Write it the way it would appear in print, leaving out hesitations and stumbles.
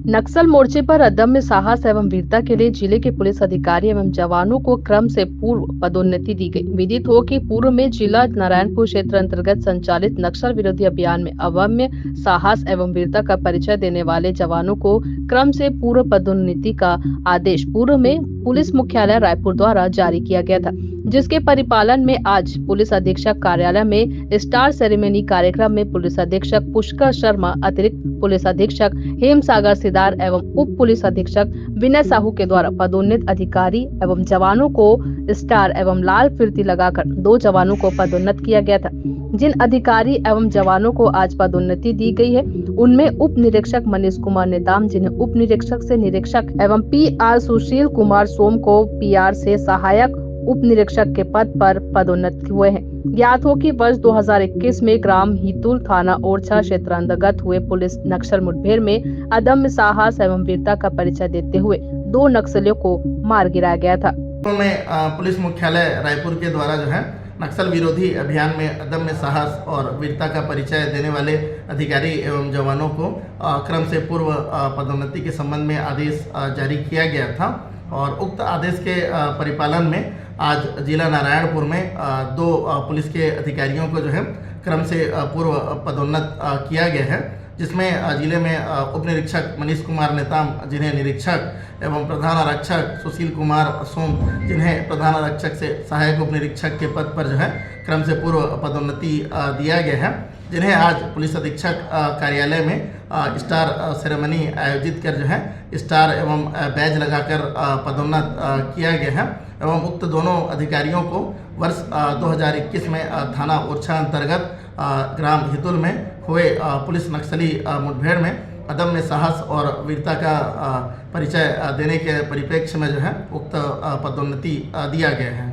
नक्सल मोर्चे पर अदम्य साहस एवं वीरता के लिए जिले के पुलिस अधिकारी एवं जवानों को क्रम से पूर्व पदोन्नति दी गई। विदित हो कि पूर्व में जिला नारायणपुर क्षेत्र अंतर्गत संचालित नक्सल विरोधी अभियान में अदम्य साहस एवं वीरता का परिचय देने वाले जवानों को क्रम से पूर्व पदोन्नति का आदेश पूर्व में पुलिस मुख्यालय रायपुर द्वारा जारी किया गया था, जिसके परिपालन में आज पुलिस अधीक्षक कार्यालय में स्टार सेरेमनी कार्यक्रम में पुलिस अधीक्षक पुष्कर शर्मा, अतिरिक्त पुलिस अधीक्षक हेमसागर सिदार एवं उप पुलिस अधीक्षक विनय साहू के द्वारा पदोन्नत अधिकारी एवं जवानों को स्टार एवं लाल फिरती लगाकर 2 जवानों को पदोन्नत किया गया था। जिन अधिकारी एवं जवानों को आज पदोन्नति दी गई है, उनमें उप निरीक्षक मनीष कुमार नेताम, जिन्हें उप निरीक्षक से निरीक्षक एवं PR सुशील कुमार सोम को PR से सहायक उप निरीक्षक के पद पर पदोन्नत हुए हैं। ज्ञात हो कि वर्ष 2021 में ग्राम हितुल थाना ओरछा क्षेत्र अंतर्गत हुए पुलिस नक्सल मुठभेड़ में अदम्य साहस एवं वीरता का परिचय देते हुए 2 नक्सलियों को मार गिराया गया था। पुलिस मुख्यालय रायपुर के द्वारा जो है नक्सल विरोधी अभियान में अदम्य साहस और वीरता का परिचय देने वाले अधिकारी एवं जवानों को क्रम से पूर्व पदोन्नति के संबंध में आदेश जारी किया गया था और उक्त आदेश के परिपालन में आज जिला नारायणपुर में 2 पुलिस के अधिकारियों को जो है क्रम से पूर्व पदोन्नत किया गया है, जिसमें जिले में उप निरीक्षक मनीष कुमार नेताम, जिन्हें निरीक्षक एवं प्रधान आरक्षक सुशील कुमार सोम, जिन्हें प्रधान आरक्षक से सहायक उप निरीक्षक के पद पर जो है क्रम से पूर्व पदोन्नति दिया गया है, जिन्हें आज पुलिस अधीक्षक कार्यालय में स्टार सेरेमनी आयोजित कर जो है स्टार एवं बैज लगाकर पदोन्नत किया गया है एवं उक्त दोनों अधिकारियों को वर्ष 2021 में थाना ओरछा अंतर्गत ग्राम हितुल में हुए पुलिस नक्सली मुठभेड़ में अदम्य साहस और वीरता का परिचय देने के परिप्रेक्ष्य में जो है उक्त पदोन्नति दिया गया है।